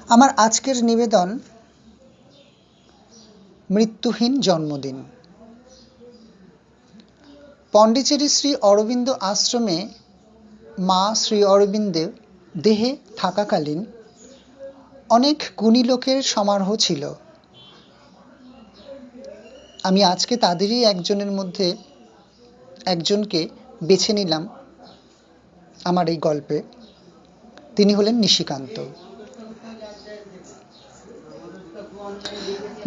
আমার আজকের নিবেদন মৃত্যুহীন জন্মদিন। পণ্ডিচেরি শ্রী অরবিন্দ আশ্রমে মা শ্রী অরবিন্দের দেহে থাকাকালীন অনেক গুণী লোকের সমারোহ ছিল। আমি আজকে তাদেরই একজনের মধ্যে একজনকে বেছে নিলাম আমার এই গল্পে। তিনি হলেন নিশিকান্ত।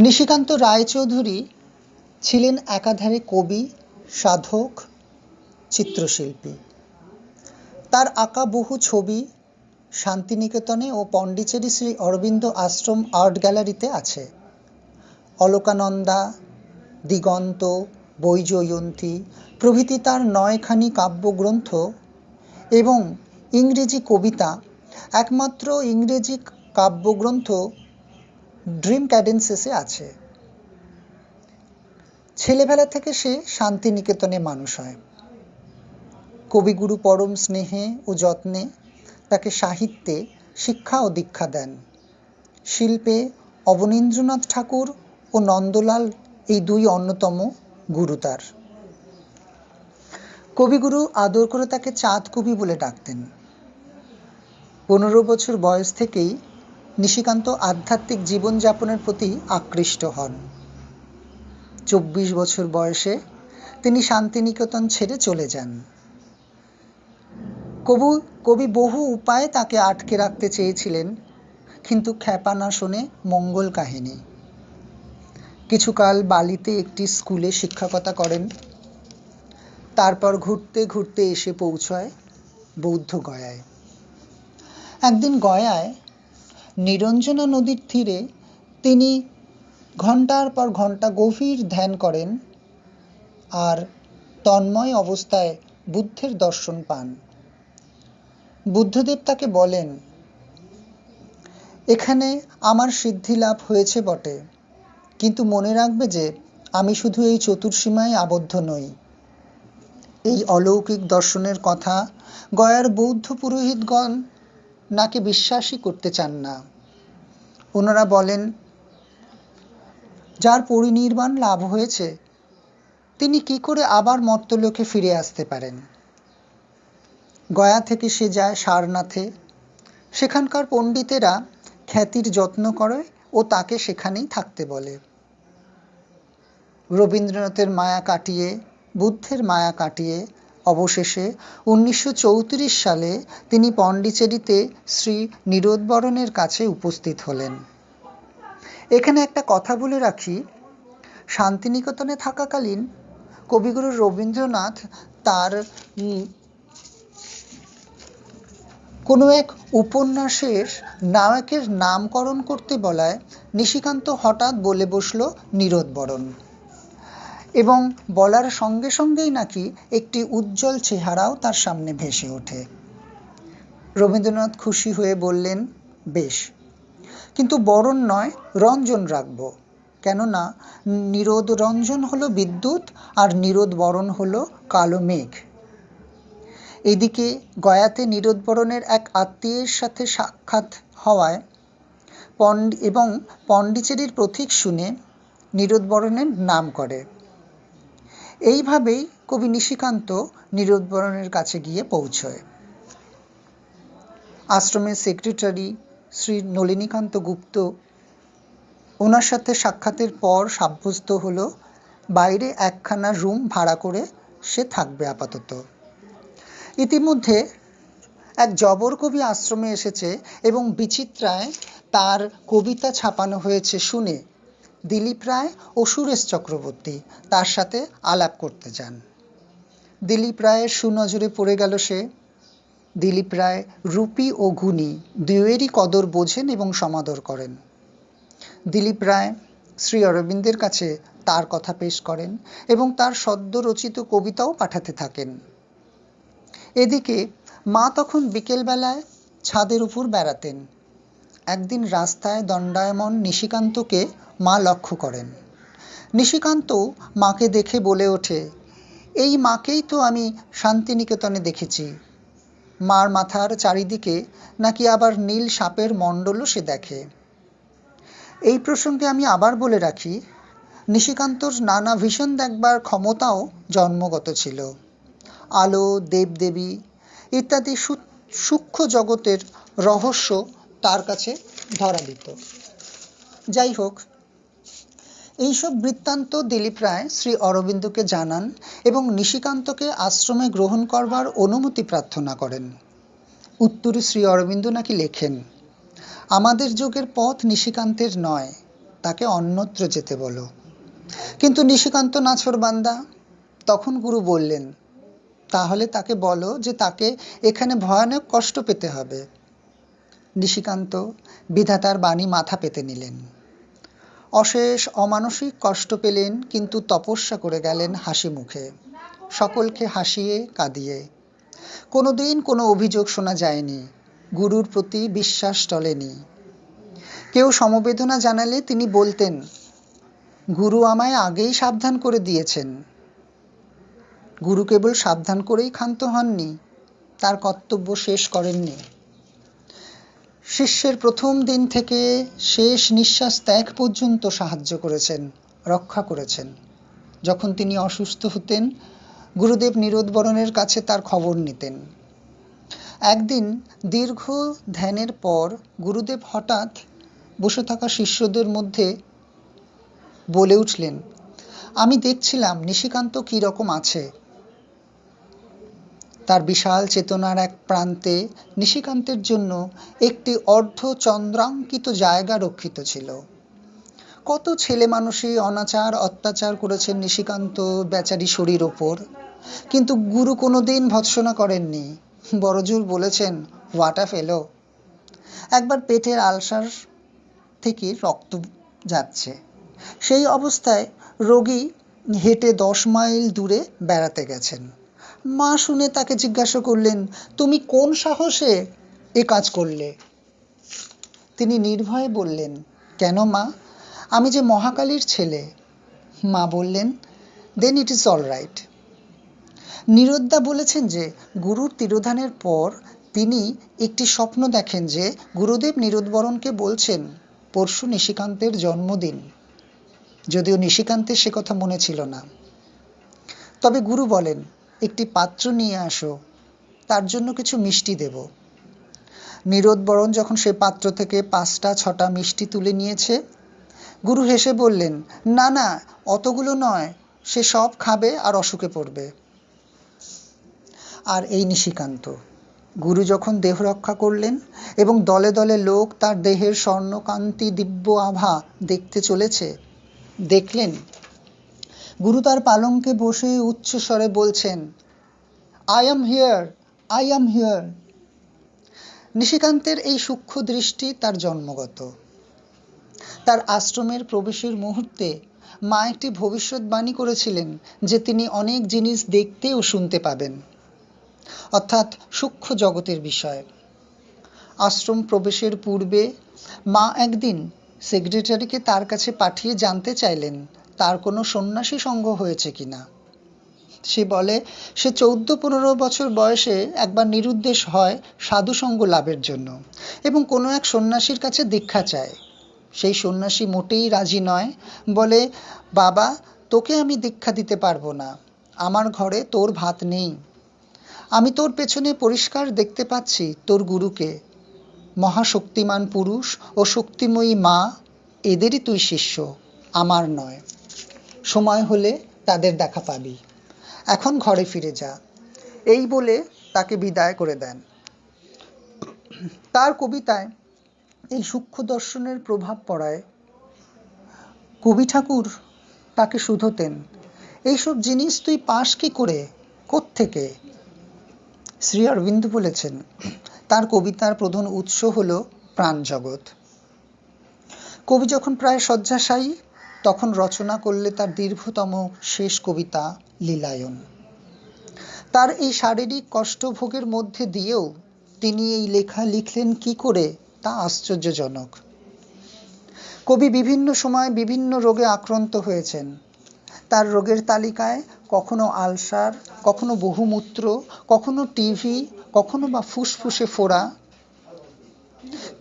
নিশিকান্ত রায়চৌধুরী ছিলেন একাধারে কবি, সাধক, চিত্রশিল্পী। তার আঁকা বহু ছবি শান্তিনিকেতনে ও পণ্ডিচেরি শ্রী অরবিন্দ আশ্রম আর্ট গ্যালারিতে আছে। অলকানন্দা, দিগন্ত, বৈজয়ন্তী প্রভৃতি তার 9খানি কাব্যগ্রন্থ এবং ইংরেজি কবিতা। একমাত্র ইংরেজি কাব্যগ্রন্থ ড্রিম ক্যাডেন্সেসে আছে। ছেলেবেলা থেকে সে শান্তিনিকেতনে মানুষ হয়। কবিগুরু পরম স্নেহে ও যত্নে তাকে সাহিত্যে শিক্ষা ও দীক্ষা দেন। শিল্পে অবনীন্দ্রনাথ ঠাকুর ও নন্দলাল এই দুই অন্যতম গুরু তার। কবিগুরু আদর করে তাকে চাঁদ কবি বলে ডাকতেন। 15 বছর বয়স থেকেই নিশিকান্ত আধ্যাত্মিক জীবনযাপনের প্রতি আকৃষ্ট হন। 24 বছর বয়সে তিনি শান্তিনিকেতন ছেড়ে চলে যান। কবি বহু উপায়ে তাকে আটকে রাখতে চেয়েছিলেন, কিন্তু খ্যাপা না শোনে মঙ্গল কাহিনী। কিছুকাল বালিতে একটি স্কুলে শিক্ষকতা করেন। তারপর ঘুরতে ঘুরতে এসে পৌঁছয় বৌদ্ধ গয়ায়। একদিন গয়ায় নিরঞ্জনা নদীর তীরে তিনি ঘণ্টার পর ঘণ্টা গভীর ধ্যান করেন আর তন্ময় অবস্থায় বুদ্ধের দর্শন পান। বুদ্ধদেব তাকে বলেন, এখানে আমার সিদ্ধি লাভ হয়েছে বটে, কিন্তু মনে রাখবে যে আমি শুধু এই চতুর্সীমায় আবদ্ধ নই। এই অলৌকিক দর্শনের কথা গয়ার বৌদ্ধ পুরোহিতগণ নাকি বিশ্বাসই করতে চান না। ওনারা বলেন, যার পরিনির্বাণ লাভ হয়েছে তিনি কি করে আবার মর্তলোকে ফিরে আসতে পারেন। গয়া থেকে সে যায় সারনাথে। সেখানকার পণ্ডিতেরা খ্যাতির যত্ন করে ও তাকে সেখানেই থাকতে বলে। রবীন্দ্রনাথের মায়া কাটিয়ে, বুদ্ধের মায়া কাটিয়ে অবশেষে 1934 সালে তিনি পণ্ডিচেরিতে শ্রী নীরোদবরণের কাছে উপস্থিত হলেন। এখানে একটা কথা বলে রাখি, শান্তিনিকেতনে থাকাকালীন কবিগুরু রবীন্দ্রনাথ তার কোনো এক উপন্যাসের নায়কের নামকরণ করতে বলায় নিশিকান্ত হঠাৎ বলে বসল নীরোদবরণ, এবং বলার সঙ্গে সঙ্গেই নাকি একটি উজ্জ্বল চেহারাও তার সামনে ভেসে ওঠে। রবীন্দ্রনাথ খুশি হয়ে বললেন, বেশ, কিন্তু বরণ নয়, রঞ্জন রাখব। কেননা নীরোদরঞ্জন হলো বিদ্যুৎ আর নীরোদবরণ হলো কালো মেঘ। এদিকে গয়াতে নীরোদবরণের এক আত্মীয়ের সাথে সাক্ষাৎ হওয়ায় এবং পণ্ডিচেরির প্রতীক শুনে নীরোদবরণের নাম করে। এইভাবেই কবি নিশিকান্ত নীরোদবরণের কাছে গিয়ে পৌঁছয়। আশ্রমের সেক্রেটারি শ্রী নলিনীকান্ত গুপ্ত ওনার সাথে সাক্ষাতের পর সাব্যস্ত হলো বাইরে একখানা রুম ভাড়া করে সে থাকবে আপাতত। ইতিমধ্যে এক জবর কবি আশ্রমে এসেছে এবং বিচিত্রায় তার কবিতা ছাপানো হয়েছে শুনে দিলীপ রায় ও সুরেশ চক্রবর্তী তার সাথে আলাপ করতে যান। দিলীপ রায়ের সুনজরে পড়ে গেল সে। দিলীপ রায় রূপী ও গুণী দুয়েরই কদর বোঝেন এবং সমাদর করেন। দিলীপ রায় শ্রী অরবিন্দের কাছে তার কথা পেশ করেন এবং তার সদ্য রচিত কবিতাও পাঠাতে থাকেন। এদিকে মা তখন বিকেলবেলায় ছাদের উপর বেড়াতেন। একদিন রাস্তায় দণ্ডায়মান নিশিকান্তকে মা লক্ষ্য করেন। নিশিকান্ত মাকে দেখে বলে ওঠে, এই মাকেই তো আমি শান্তিনিকেতনে দেখেছি। মার মাথার চারিদিকে নাকি আবার নীল সাপের মণ্ডলও সে দেখে। এই প্রসঙ্গে আমি আবার বলে রাখি, নিশিকান্তর নানা ভিশন দেখবার ক্ষমতাও জন্মগত ছিল। আলো, দেবদেবী ইত্যাদি সূক্ষ্ম জগতের রহস্য তার কাছে ধরা দিত। যাই হোক, এইসব বৃত্তান্ত দিলীপ রায় শ্রী অরবিন্দকে জানান এবং নিশিকান্তকে আশ্রমে গ্রহণ করবার অনুমতি প্রার্থনা করেন। উত্তরে শ্রী অরবিন্দ নাকি লেখেন, আমাদের যুগের পথ নিশিকান্তের নয়, তাকে অন্যত্র যেতে বলো। কিন্তু নিশিকান্ত নাছোড়বান্দা। তখন গুরু বললেন, তাহলে তাকে বলো যে তাকে এখানে ভয়ানক কষ্ট পেতে হবে। নিশিকান্ত বিধাতার বাণী মাথা পেতে নিলেন। অশেষ অমানসিক কষ্ট পেলেন, কিন্তু তপস্যা করে গেলেন হাসি মুখে, সকলকে হাসিয়ে কাঁদিয়ে। কোনোদিন কোনো অভিযোগ শোনা যায়নি, গুরুর প্রতি বিশ্বাস টলেনি। কেউ সমবেদনা জানালে তিনি বলতেন, গুরু আমায় আগেই সাবধান করে দিয়েছেন। গুরু কেবল সাবধান করেই ক্ষান্ত হননি, তার কর্তব্য শেষ করেননি। শিষ্যের প্রথম দিন থেকে শেষ নিঃশ্বাস ত্যাগ পর্যন্ত সাহায্য করেছেন, রক্ষা করেছেন। যখন তিনি অসুস্থ হতেন, গুরুদেব নীরোদবরণের কাছে তার খবর নিতেন। একদিন দীর্ঘ ধ্যানের পর গুরুদেব হঠাৎ বসে থাকা শিষ্যদের মধ্যে বলে উঠলেন, আমি দেখছিলাম নিশিকান্ত কি রকম আছে। তার বিশাল চেতনার এক প্রান্তে নিশিকান্তের জন্য একটি অর্ধচন্দ্রাঙ্কিত জায়গা রক্ষিত ছিল। কত ছেলে মানুষই অনাচার অত্যাচার করেছেন নিশিকান্ত বেচারি শরীর ওপর, কিন্তু গুরু কোনোদিন ভৎসনা করেননি, বড়জোর বলেছেন, হোয়াট আ ফেলো। একবার পেটের আলসার থেকে রক্ত যাচ্ছে, সেই অবস্থায় রোগী হেঁটে 10 মাইল দূরে বেড়াতে গেছেন। মা শুনে তাকে জিজ্ঞাসা করলেন, তুমি কোন সাহসে এ কাজ করলে? তিনি নির্ভয়ে বললেন, কেন মা, আমি যে মহাকালীর ছেলে। মা বললেন, দেন ইট ইজ অল রাইট। নীরোদদা বলেছেন যে গুরুর তিরোধানের পর তিনি একটি স্বপ্ন দেখেন যে গুরুদেব নীরোদবরণকে বলছেন, পরশু নিশিকান্তের জন্মদিন। যদিও নিশিকান্তের সে কথা মনে ছিল না। তবে গুরু বলেন, একটি পাত্র নিয়ে আসো, তার জন্য কিছু মিষ্টি দেব। নীরোদবরণ যখন সে পাত্র থেকে 5টা-6টা মিষ্টি তুলে নিয়েছে, গুরু হেসে বললেন, না না, অতগুলো নয়, সে সব খাবে আর অসুখে পড়বে। আর এই নিশিকান্ত, গুরু যখন দেহ রক্ষা করলেন এবং দলে দলে লোক তার দেহের স্বর্ণকান্তি দিব্য আভা দেখতে চলেছে, দেখলেন গুরু তার পালঙ্কে বসে উচ্চস্বরে বলছেন, I am here, I am here. নিশিকান্তের এই সূক্ষ্ম দৃষ্টি তার জন্মগত। তার আশ্রমের প্রবেশের মুহূর্তে মা একটি ভবিষ্যৎবাণী করেছিলেন যে তিনি অনেক জিনিস দেখতে ও শুনতে পাবেন, অর্থাৎ সূক্ষ্ম জগতের বিষয়। আশ্রম প্রবেশের পূর্বে মা একদিন সেক্রেটারিকে তার কাছে পাঠিয়ে জানতে চাইলেন তার কোনো সন্ন্যাসী সঙ্গ হয়েছে কিনা। সে বলে, সে 14-15 বছর বয়সে একবার নিরুদ্দেশ হয় সাধুসঙ্গ লাভের জন্য এবং কোনো এক সন্ন্যাসীর কাছে দীক্ষা চায়। সেই সন্ন্যাসী মোটেই রাজি নয়, বলে, বাবা, তোকে আমি দীক্ষা দিতে পারবো না, আমার ঘরে তোর ভাত নেই। আমি তোর পেছনে পরিষ্কার দেখতে পাচ্ছি তোর গুরুকে, মহাশক্তিমান পুরুষ ও শক্তিময়ী মা, এদেরই তুই শিষ্য, আমার নয়। সময় হলে তাদের দেখা পাবি, এখন ঘরে ফিরে যা। এই বলে তাকে বিদায় করে দেন। তার কবিতায় এই সূক্ষ্ম দর্শনের প্রভাব পড়ায় কবি ঠাকুর তাকে শুধোতেন, এইসব জিনিস তুই পাস কি করে, কোত্থেকে? শ্রী অরবিন্দ বলেছেন, তার কবিতার প্রধান উৎস হল প্রাণজগৎ। কবি যখন প্রায় শয্যাশায়ী, তখন রচনা করলে তার দীর্ঘতম শেষ কবিতা লীলায়ন। তার এই শারীরিক কষ্টভোগের মধ্যে দিয়েও তিনি এই লেখা লিখলেন কি করে, তা আশ্চর্যজনক। কবি বিভিন্ন সময় বিভিন্ন রোগে আক্রান্ত হয়েছেন। তার রোগের তালিকায় কখনো আলসার, কখনো বহুমূত্র, কখনো টিভি, কখনো বা ফুসফুসে ফোড়া।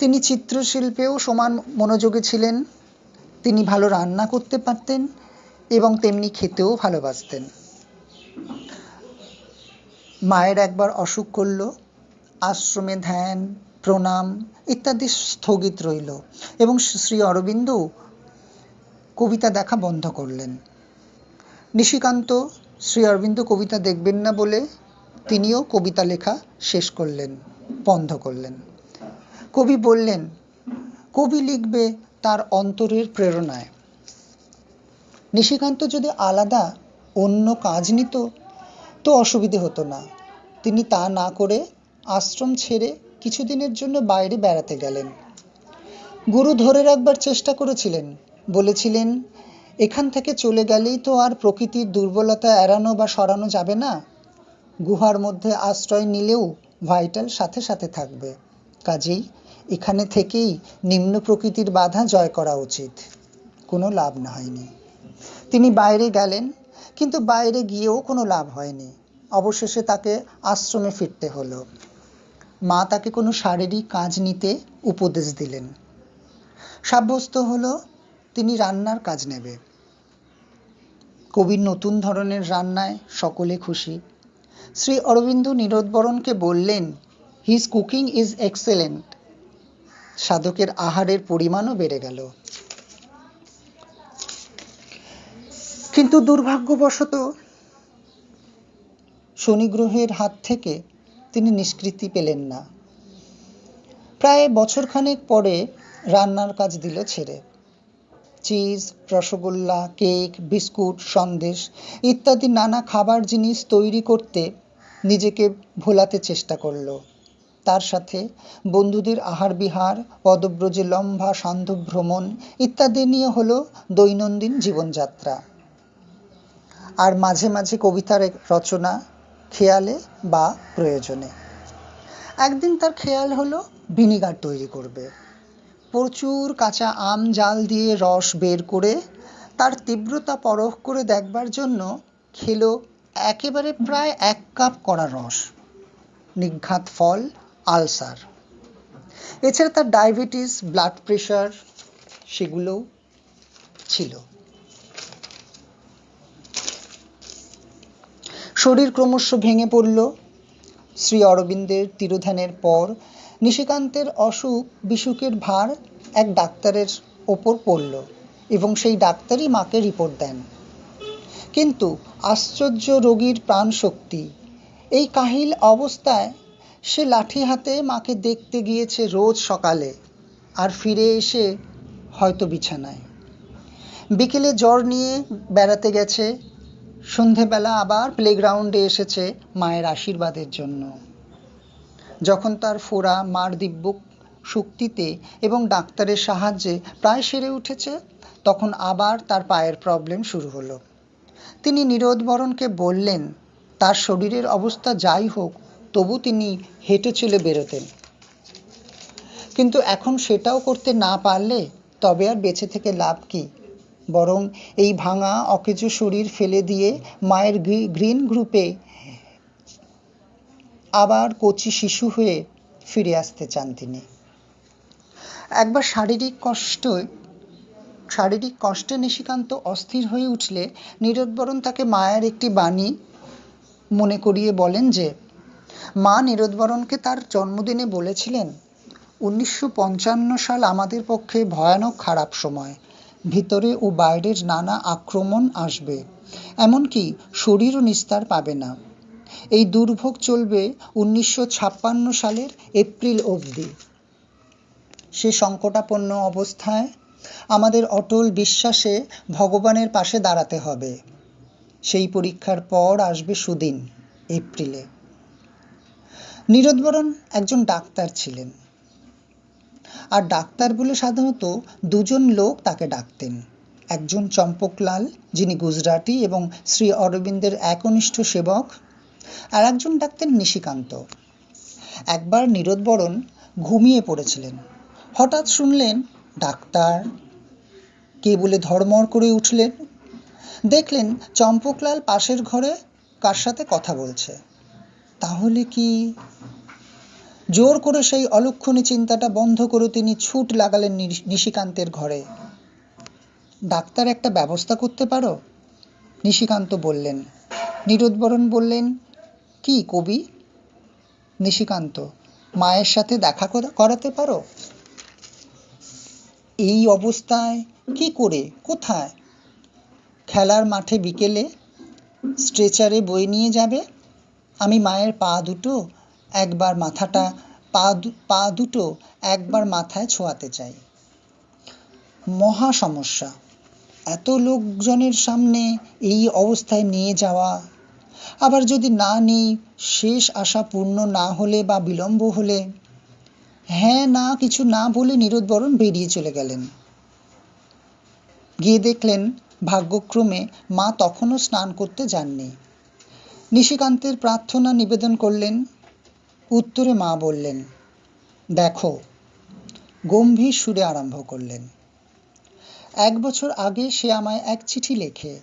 তিনি চিত্রশিল্পেও সমান মনোযোগী ছিলেন। তিনি ভালো রান্না করতে পারতেন এবং তেমনি খেতেও ভালোবাসতেন। মায়ের একবার অসুখ করল। আশ্রমে ধ্যান, প্রণাম ইত্যাদি স্থগিত রইল এবং শ্রী অরবিন্দ কবিতা দেখা বন্ধ করলেন। নিশিকান্ত শ্রী অরবিন্দ কবিতা দেখবেন না বলে তিনিও কবিতা লেখা শেষ করলেন, বন্ধ করলেন। কবি বললেন, কবি লিখবে তার অন্তরের প্রেরণায়। নিশিকান্ত যদি আলাদা অন্য কাজ নিত তো অসুবিধে হতো না। তিনি তা না করে আশ্রম ছেড়ে কিছুদিনের জন্য বাইরে বেড়াতে গেলেন। গুরু ধরে রাখবার চেষ্টা করেছিলেন, বলেছিলেন, এখান থেকে চলে গেলেই তো আর প্রকৃতির দুর্বলতা এড়ানো বা সরানো যাবে না। গুহার মধ্যে আশ্রয় নিলেও ভাইটাল সাথে সাথে থাকবে। কাজেই এখানে থেকেই নিম্ন প্রকৃতির বাধা জয় করা উচিত। কোনো লাভ না হয়নি। তিনি বাইরে গেলেন, কিন্তু বাইরে গিয়েও কোনো লাভ হয়নি। অবশেষে তাকে আশ্রমে ফিরতে হলো। মা তাকে কোনো শারীরিক কাজ নিতে উপদেশ দিলেন। সাব্যস্ত হলো তিনি রান্নার কাজ নেবে। কবির নতুন ধরনের রান্নায় সকলে খুশি। শ্রী অরবিন্দ নীরোদবরণকে বললেন, হিজ কুকিং ইজ এক্সেলেন্ট। সাধকের আহারের পরিমাণও বেড়ে গেল। কিন্তু দুর্ভাগ্যবশত শনি গ্রহের হাত থেকে তিনি নিষ্কৃতি পেলেন না। প্রায় বছরখানেক পরে রান্নার কাজ দিল ছেড়ে। Cheese, rasgulla, cake, biscuit, Sandesh ইত্যাদি নানা খাবার জিনিস তৈরি করতে নিজেকে ভোলাতে চেষ্টা করল। তার সাথে বন্ধুদের আহার বিহার, পদব্রজে লম্বা সান্ধ্য ভ্রমণ ইত্যাদি নিয়ে হলো দৈনন্দিন জীবনযাত্রা। আর মাঝে মাঝে কবিতার রচনা, খেয়ালে বা প্রয়োজনে। একদিন তার খেয়াল হলো ভিনিগার তৈরি করবে। প্রচুর কাঁচা আম জাল দিয়ে রস বের করে তার তীব্রতা পরখ করে দেখবার জন্য খেলো একেবারে প্রায় 1 কাপ কড়া রস। নিঘাত ফল আলসার। এছাড়া তার ডায়াবেটিস, ব্লাড প্রেশার সেগুলোও ছিল। শরীর ক্রমশ ভেঙে পড়ল। শ্রী অরবিন্দের তিরোধানের পর নিশিকান্তের অসুখ বিসুখের ভার এক ডাক্তারের ওপর পড়ল এবং সেই ডাক্তারই মাকে রিপোর্ট দেন। কিন্তু আশ্চর্য রোগীর প্রাণশক্তি। এই কাহিল অবস্থায় সে লাঠি হাতে মাকে দেখতে গিয়েছে রোজ সকালে, আর ফিরে এসে হয়তো বিছানায়। বিকেলে জ্বর নিয়ে বেড়াতে গেছে, সন্ধেবেলা আবার প্লেগ্রাউন্ডে এসেছে মায়ের আশীর্বাদের জন্য। যখন তার ফোড়া মার দিব্য শক্তিতে এবং ডাক্তারের সাহায্যে প্রায় সেরে উঠেছে, তখন আবার তার পায়ের প্রবলেম শুরু হলো। তিনি নীরোদবরণকে বললেন, তার শরীরের অবস্থা যাই হোক তবু তিনি হেঁটে চলে বেরোতেন। কিন্তু এখন সেটাও করতে না পারলে তবে আর বেঁচে থেকে লাভ কি? বরং এই ভাঙা অকেজো শরীর ফেলে দিয়ে মায়ের গ্রিন গ্রুপে আবার কচি শিশু হয়ে ফিরে আসতে চান তিনি। একবার শারীরিক কষ্টে নিশিকান্ত অস্থির হয়ে উঠলে নীরোদবরণ তাকে মায়ের একটি বাণী মনে করিয়ে বলেন যে, মা নীরোদবরণকে তার জন্মদিনে বলেছিলেন, 1955 সাল আমাদের পক্ষে ভয়ানক খারাপ সময়। ভিতরে ও বাইরের নানা আক্রমণ আসবে, এমনকি শরীরও নিস্তার পাবে না। এই দুর্ভোগ চলবে 1956 সালের এপ্রিল অবধি। সে সংকটাপন্ন অবস্থায় আমাদের অটল বিশ্বাসে ভগবানের পাশে দাঁড়াতে হবে। সেই পরীক্ষার পর আসবে সুদিন, এপ্রিলে। নীরোদবরণ একজন ডাক্তার ছিলেন, আর ডাক্তার বলে সাধারণত দুজন লোক তাকে ডাকতেন। একজন চম্পকলাল, যিনি গুজরাটি এবং শ্রী অরবিন্দের একনিষ্ঠ সেবক, আর একজন ডাকতেন নিশিকান্ত। একবার নীরোদবরণ ঘুমিয়ে পড়েছিলেন। হঠাৎ শুনলেন ডাক্তার কে বলে ধড়মড় করে উঠলেন। দেখলেন চম্পকলাল পাশের ঘরে কার সাথে কথা বলছে। তাহলে কি? জোর করে সেই অলক্ষণী চিন্তাটা বন্ধ করে তিনি ছুট লাগালেন নিশিকান্তের ঘরে। ডাক্তার, একটা ব্যবস্থা করতে পারো? নিশিকান্ত বললেন। নীরোদবরণ বললেন, কি কবি? নিশিকান্ত, মায়ের সাথে দেখা করাতে পারো? এই অবস্থায় কি করে, কোথায়? খেলার মাঠে বিকেলে স্ট্রেচারে বয়ে নিয়ে যাবে। আমি মায়ের পা দুটো একবার মাথায় ছোঁয়াতে চাই। মহা সমস্যা, এত লোকজনের সামনে এই অবস্থায় নিয়ে যাওয়া। আবার যদি না নিই, শেষ আশা পূর্ণ না হলে বা বিলম্ব হলে। হ্যাঁ না কিছু না বলে নীরোদবরণ বেরিয়ে চলে গেলেন। গিয়ে দেখলেন ভাগ্যক্রমে মা তখনও স্নান করতে যাননি। নিশিকান্তের প্রার্থনা নিবেদন করলেন। উত্তরে মা বললেন, দেখো। গম্ভীর সুরে আরম্ভ করলেন। 1 বছর আগে সে আমায় এক চিঠি লেখে।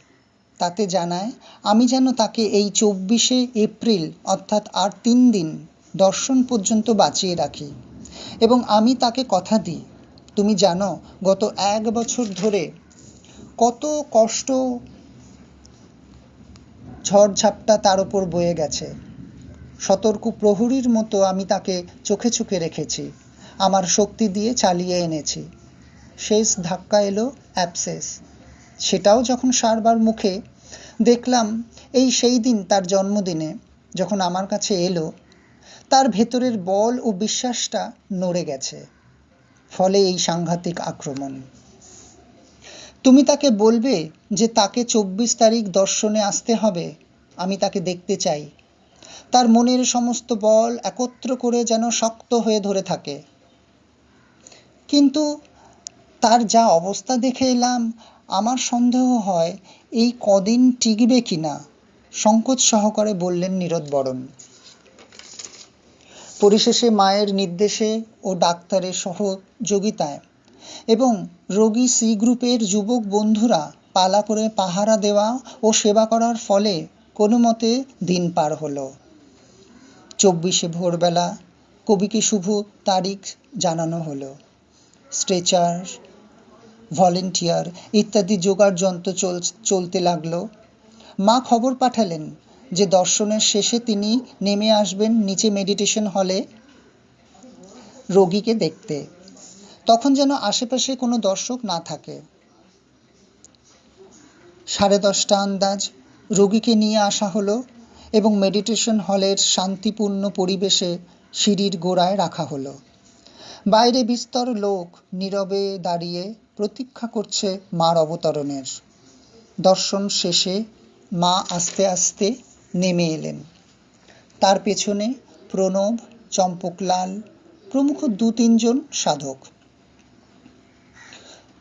তাতে জানায় আমি যেন তাকে এই 24শে এপ্রিল অর্থাৎ আর 3 দিন দর্শন পর্যন্ত বাঁচিয়ে রাখি, এবং আমি তাকে কথা দিই। তুমি জানো গত 1 বছর ধরে কত কষ্ট ঝড়ঝাপটা তার উপর বয়ে গেছে। সতর্ক প্রহরীর মতো আমি তাকে চোখে চোখে রেখেছি, আমার শক্তি দিয়ে চালিয়ে এনেছি। শেষ ধাক্কা এলো অ্যাবসেস। সেটাও যখন সারবার মুখে, দেখলাম এই সেই দিন তার জন্মদিনে যখন আমার কাছে এলো, তার ভেতরের বল ও বিশ্বাসটা নড়ে গেছে। ফলে এই সাংঘাতিক আক্রমণ। তুমি তাকে বলবে যে তাকে 24 তারিখ দর্শনে আসতে হবে। আমি তাকে দেখতে চাই। তার মনের সমস্ত বল একত্র করে যেন শক্ত হয়ে ধরে থাকে। কিন্তু তার যা অবস্থা দেখে এলাম, আমার সন্দেহ হয় এই কদিন টিকবে কিনা। সংকোচ সহকারে বললেন নীরোদবরণ। পরিশেষে মায়ের নির্দেশে ও ডাক্তারের সহযোগিতায় এবং রোগী সি গ্রুপের যুবক বন্ধুরা পালা করে পাহারা দেওয়া ও সেবা করার ফলে কোনো মতে দিন পার হলো। 24শে ভোরবেলা কবিকে শুভ তারিখ জানানো হলো। স্ট্রেচার, ভলেন্টিয়ার ইত্যাদি জোগাড় যন্ত্র চলতে লাগলো। মা খবর পাঠালেন যে দর্শনের শেষে তিনি নেমে আসবেন নিচে মেডিটেশন হলে রোগীকে দেখতে। তখন যেন আশেপাশে কোনো দর্শক না থাকে। 10:30 আন্দাজ রোগীকে নিয়ে আসা হলো এবং মেডিটেশন হলের শান্তিপূর্ণ পরিবেশে সিঁড়ির গোড়ায় রাখা হলো। বাইরে বিস্তর লোক নীরবে দাঁড়িয়ে প্রতীক্ষা করছে মার অবতরণের। দর্শন শেষে মা আস্তে আস্তে নেমে এলেন। তার পেছনে প্রণব, চম্পকলাল প্রমুখ 2-3 জন সাধক।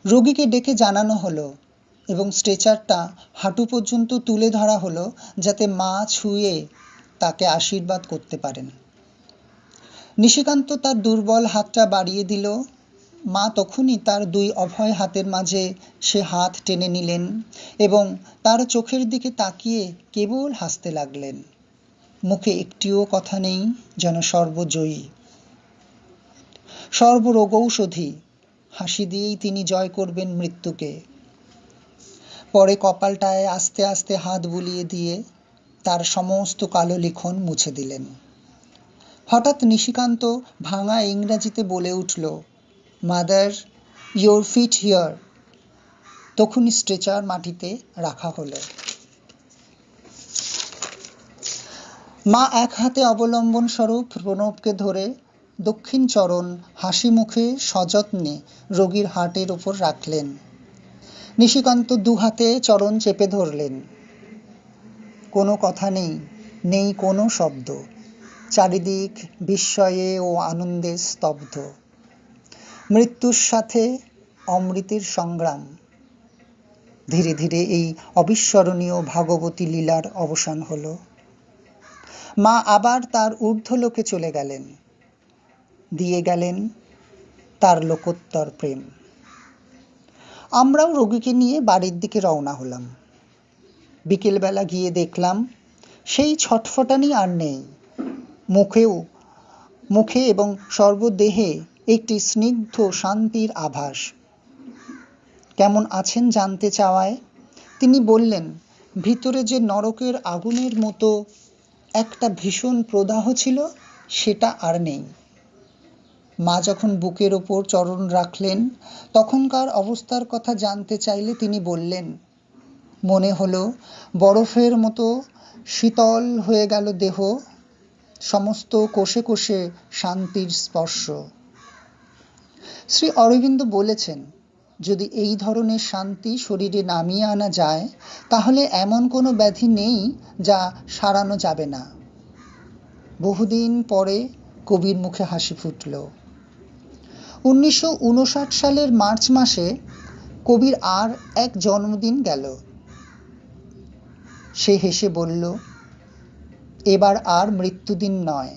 রোগীকে ডেকে জানানো হলো এবং স্ট্রেচারটা হাঁটু পর্যন্ত তুলে ধরা হলো যাতে মা ছুঁয়ে তাকে আশীর্বাদ করতে পারেন। নিশিকান্ত তার দুর্বল হাতটা বাড়িয়ে দিল। মা তখনই তার 2 অভয় হাতের মাঝে সে হাত টেনে নিলেন এবং তার চোখের দিকে তাকিয়ে কেবল হাসতে লাগলেন। মুখে একটিও কথা নেই, যেন সর্বজয়ী, সর্বরোগৌষধি। হাসি দিয়েই তিনি জয় করবেন মৃত্যুকে। পরে কপালটায় আস্তে আস্তে হাত বুলিয়ে দিয়ে তার সমস্ত কালো লিখন মুছে দিলেন। হঠাৎ নিশিকান্ত ভাঙা ইংরাজিতে বলে উঠল, মাদার, ইয়োর ফিট হিয়ার। তখনই স্ট্রেচার মাটিতে রাখা হলো। মা এক হাতে অবলম্বন স্বরূপ প্রণবকে ধরে দক্ষিণ চরণ হাসি মুখে সযত্নে রোগীর হার্টের ওপর রাখলেন। নিশিকান্ত 2 হাতে চরণ চেপে ধরলেন। কোনো কথা নেই, নেই কোনো শব্দ। চারিদিক বিস্ময়ে ও আনন্দে স্তব্ধ। মৃত্যুর সাথে অমৃতের সংগ্রাম। ধীরে ধীরে এই অবিস্মরণীয় ভাগবতী লীলার অবসান হলো। মা আবার তার ঊর্ধ্বলোকে চলে গেলেন, দিয়ে গেলেন তার লোকোত্তর প্রেম। আমরাও রোগীকে নিয়ে বাড়ির দিকে রওনা হলাম। বিকেলবেলা গিয়ে দেখলাম সেই ছটফটানি আর নেই। মুখে এবং সর্বদেহে একটি স্নিগ্ধ শান্তির আভাস। কেমন আছেন জানতে চাওয়ায় তিনি বললেন, ভিতরে যে নরকের আগুনের মতো একটা ভীষণ প্রদাহ ছিল সেটা আর নেই। মা যখন বুকের ওপর চরণ রাখলেন তখনকার অবস্থার কথা জানতে চাইলে তিনি বললেন, মনে হলো বরফের মতো শীতল হয়ে গেল দেহ, সমস্ত কোষে কোষে শান্তির স্পর্শ। শ্রী অরবিন্দ বলেছেন, যদি এই ধরনের শান্তি শরীরে নামিয়ে আনা যায় তাহলে এমন কোনো ব্যাধি নেই যা সারানো যাবে না। বহুদিন পরে কবির মুখে হাসি ফুটল। 1959 সালের মার্চ মাসে কবির আর এক জন্মদিন গেল। সে হেসে বলল, এবার আর মৃত্যুদিন নয়,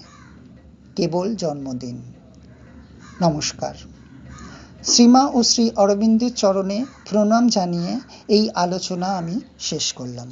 কেবল জন্মদিন। নমস্কার। শ্রীমা ও শ্রী অরবিন্দের চরণে প্রণাম জানিয়ে এই আলোচনা আমি শেষ করলাম।